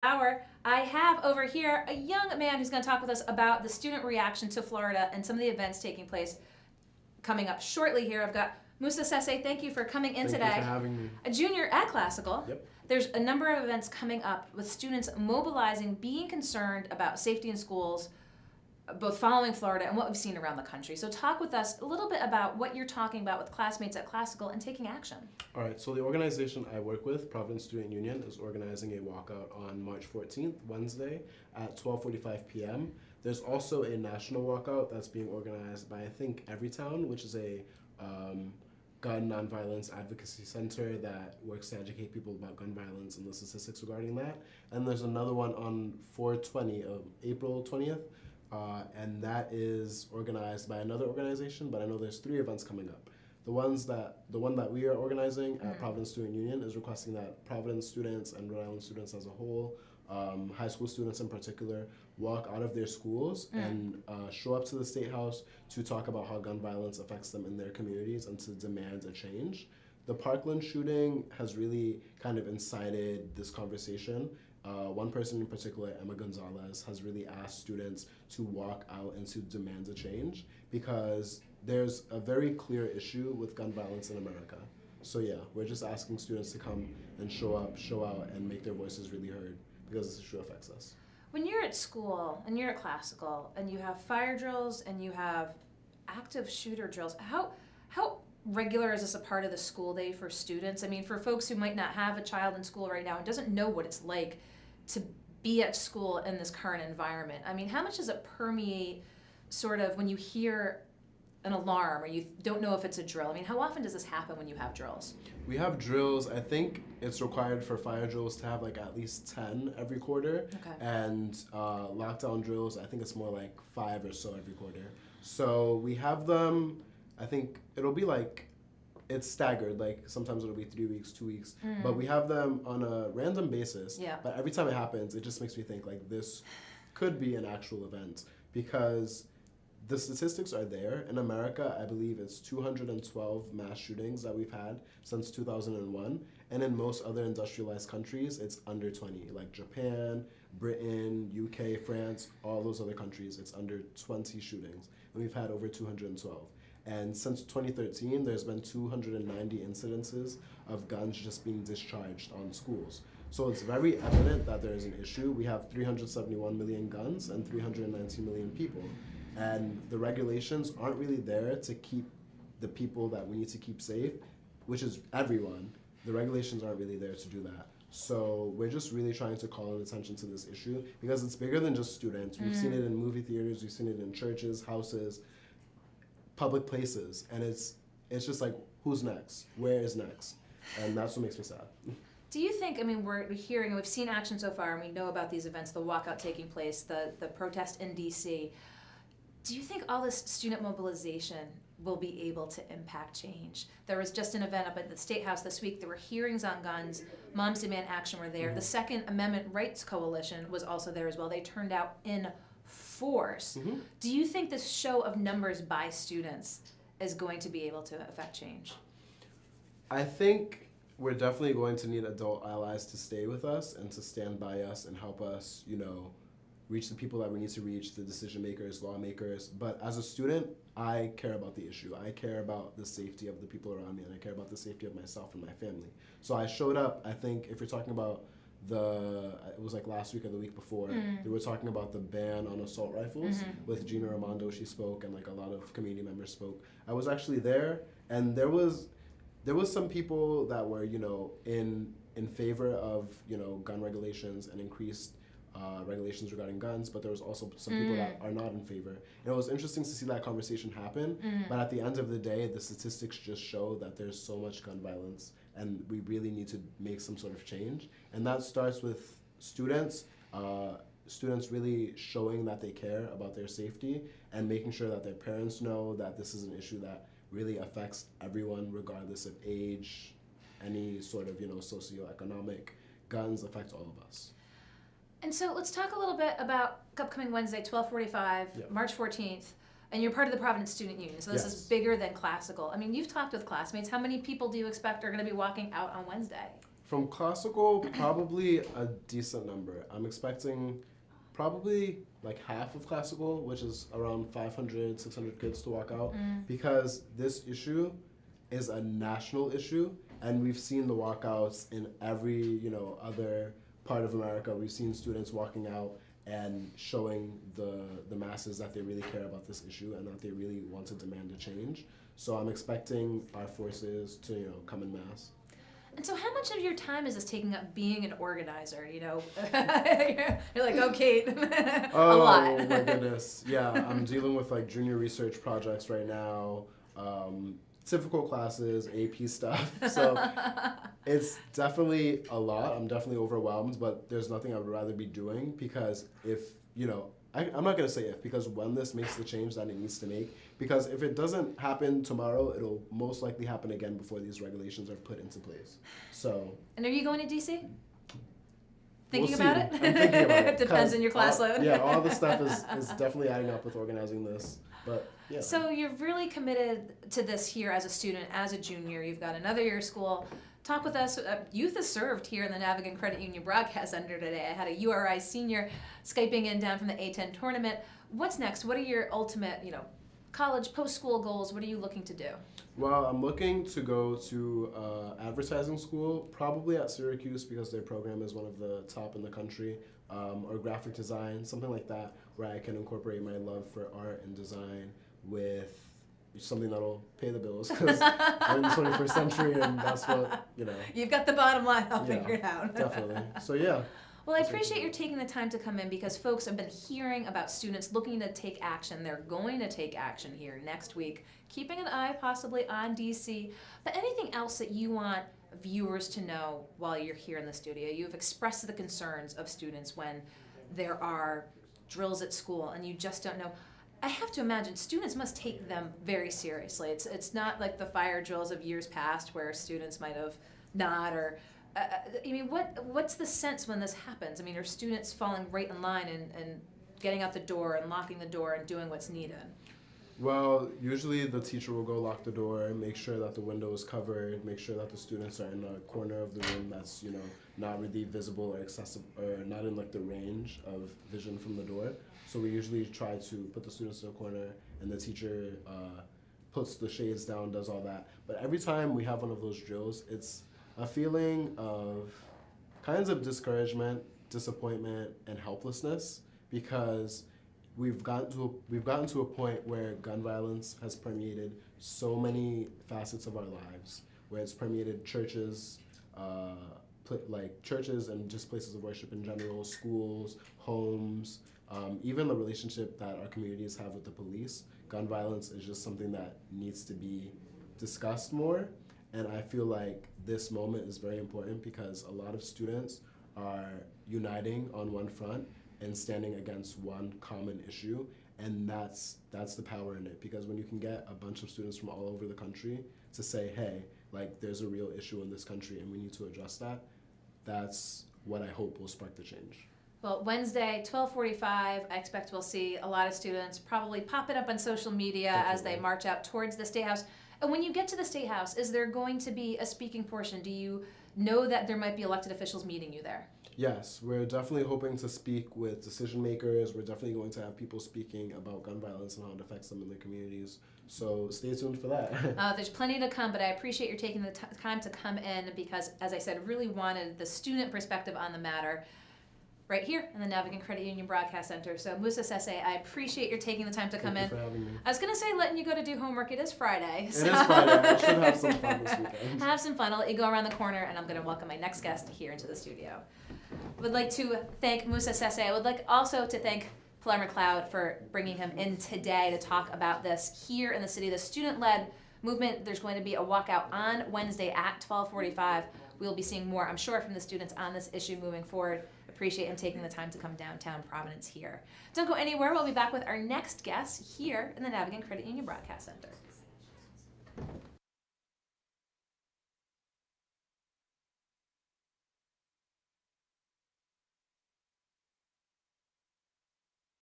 hour, I have over here a young man who's going to talk with us about the student reaction to Florida and some of the events taking place coming up shortly here. I've got Musah Sesay, thank you for coming in today. Thank you for having me. A junior at Classical. Yep. There's a number of events coming up with students mobilizing, being concerned about safety in schools, both following Florida and what we've seen around the country. So talk with us a little bit about what you're talking about with classmates at Classical and taking action. All right, so the organization I work with, Providence Student Union, is organizing a walkout on March 14th, Wednesday, at 12:45 p.m. There's also a national walkout that's being organized by, I think, Everytown, which is a gun nonviolence advocacy center that works to educate people about gun violence and the statistics regarding that. And there's another one on 4/20 of April 20th, and that is organized by another organization, but I know there's 3 events coming up. The one that we are organizing at Providence Student Union is requesting that Providence students and Rhode Island students as a whole, high school students in particular, walk out of their schools and show up to the State House to talk about how gun violence affects them in their communities and to demand a change. The Parkland shooting has really kind of incited this conversation. One person in particular, Emma Gonzalez, has really asked students to walk out and to demand a change because there's a very clear issue with gun violence in America. So yeah, we're just asking students to come and show up, show out, and make their voices really heard because this issue affects us. When you're at school and you're at Classical and you have fire drills and you have active shooter drills, how regular is this a part of the school day for students? I mean, for folks who might not have a child in school right now and doesn't know what it's like to be at school in this current environment, I mean, how much does it permeate sort of when you hear an alarm or you don't know if it's a drill? I mean, how often does this happen when you have drills? We have drills. I think it's required for fire drills to have like at least 10 every quarter. Okay. And lockdown drills, I think it's more like 5 or so every quarter. So we have them, I think it'll be like, it's staggered, like sometimes it'll be 3 weeks, 2 weeks, but we have them on a random basis. Yeah. But every time it happens, it just makes me think like this could be an actual event because the statistics are there. In America, I believe it's 212 mass shootings that we've had since 2001. And in most other industrialized countries, it's under 20, like Japan, Britain, UK, France, all those other countries, it's under 20 shootings. And we've had over 212. And since 2013, there's been 290 incidences of guns just being discharged on schools. So it's very evident that there is an issue. We have 371 million guns and 319 million people. And the regulations aren't really there to keep the people that we need to keep safe, which is everyone. The regulations aren't really there to do that. So we're just really trying to call attention to this issue because it's bigger than just students. We've seen it in movie theaters, we've seen it in churches, houses, public places, and it's just like, who's next? Where is next? And that's what makes me sad. Do you think, I mean, we're hearing, we've seen action so far, and we know about these events, the walkout taking place, the protest in DC. Do you think all this student mobilization will be able to impact change? There was just an event up at the State House this week. There were hearings on guns. Moms Demand Action were there. The Second Amendment Rights Coalition was also there as well. They turned out in force. Do you think this show of numbers by students is going to be able to affect change? I think we're definitely going to need adult allies to stay with us and to stand by us and help us, reach the people that we need to reach, the decision makers, lawmakers. But as a student, I care about the issue. I care about the safety of the people around me, and I care about the safety of myself and my family. So I showed up, I think, if you're talking about it was like last week or the week before, they were talking about the ban on assault rifles with Gina Raimondo. She spoke, and like a lot of community members spoke. I was actually there, and there was some people that were, in favor of, gun regulations and increased regulations regarding guns, but there was also some people that are not in favor. And it was interesting to see that conversation happen, but at the end of the day, the statistics just show that there's so much gun violence, and we really need to make some sort of change. And that starts with students, students really showing that they care about their safety and making sure that their parents know that this is an issue that really affects everyone regardless of age, any sort of, socioeconomic. Guns affect all of us. And so let's talk a little bit about upcoming Wednesday, 12:45, March 14th. And you're part of the Providence Student Union, so this is bigger than Classical. I mean, you've talked with classmates. How many people do you expect are going to be walking out on Wednesday? From classical, probably a decent number. I'm expecting probably like half of classical, which is around 500, 600 kids to walk out, because this issue is a national issue, and we've seen the walkouts in every, other part of America. We've seen students walking out and showing the masses that they really care about this issue and that they really want to demand a change. So I'm expecting our forces to, come in mass. And so how much of your time is this taking up being an organizer, You're like, oh, Kate, a lot. Oh, my goodness. Yeah, I'm dealing with like junior research projects right now, typical classes, AP stuff. So it's definitely a lot. I'm definitely overwhelmed, but there's nothing I would rather be doing because I'm not going to say if, because when this makes the change that it needs to make, because if it doesn't happen tomorrow, it'll most likely happen again before these regulations are put into place. So. And are you going to D.C.? Thinking about it? I'm thinking about it. Depends on your class load. Yeah, all the stuff is definitely adding up with organizing this. But yeah. So you're really committed to this here as a student, as a junior. You've got another year of school. Talk with us. Youth is served here in the Navigant Credit Union Broadcast Center today. I had a URI senior Skyping in down from the A10 tournament. What's next? What are your ultimate, college, post-school goals? What are you looking to do? Well, I'm looking to go to advertising school, probably at Syracuse because their program is one of the top in the country, or graphic design, something like that, where I can incorporate my love for art and design with something that'll pay the bills because we're in the 21st century and that's what, You've got the bottom line all figured out. Definitely. So yeah. Well, I appreciate you taking the time to come in because folks have been hearing about students looking to take action. They're going to take action here next week, keeping an eye possibly on DC. But anything else that you want viewers to know while you're here in the studio? You've expressed the concerns of students when there are drills at school and you just don't know. I have to imagine students must take them very seriously. It's not like the fire drills of years past where students might have not or what's the sense when this happens? Are students falling right in line and getting out the door and locking the door and doing what's needed? Well, usually the teacher will go lock the door, make sure that the window is covered, make sure that the students are in a corner of the room that's, not really visible or accessible or not in like the range of vision from the door. So we usually try to put the students in a corner and the teacher puts the shades down, does all that. But every time we have one of those drills, it's a feeling of kinds of discouragement, disappointment, and helplessness because we've gotten to a point where gun violence has permeated so many facets of our lives, where it's permeated churches, churches and just places of worship in general, schools, homes, even the relationship that our communities have with the police. Gun violence is just something that needs to be discussed more. And I feel like this moment is very important because a lot of students are uniting on one front and standing against one common issue, and that's the power in it. Because when you can get a bunch of students from all over the country to say, hey, there's a real issue in this country and we need to address that, that's what I hope will spark the change. Well, Wednesday, 12:45, I expect we'll see a lot of students probably popping up on social media Definitely. As they march out towards the State House. And when you get to the State House, is there going to be a speaking portion? Do you know that there might be elected officials meeting you there? Yes, we're definitely hoping to speak with decision makers. We're definitely going to have people speaking about gun violence and how it affects them in their communities. So stay tuned for that. There's plenty to come, but I appreciate your taking the time to come in because, as I said, really wanted the student perspective on the matter right here in the Navigant Credit Union Broadcast Center. So Musah Sesay, I appreciate your taking the time to come in. Thank you for having me. I was going to say letting you go to do homework. It is Friday. It is Friday. I should have some fun this weekend. Have some fun. I'll let you go around the corner, and I'm going to welcome my next guest here into the studio. I would like to thank Musah Sesay. I would like also to thank Pilar McLeod for bringing him in today to talk about this here in the city, the student-led movement. There's going to be a walkout on Wednesday at 12:45. We'll be seeing more, I'm sure, from the students on this issue moving forward. Appreciate him taking the time to come downtown Providence here. Don't go anywhere. We'll be back with our next guest here in the Navigant Credit Union Broadcast Center.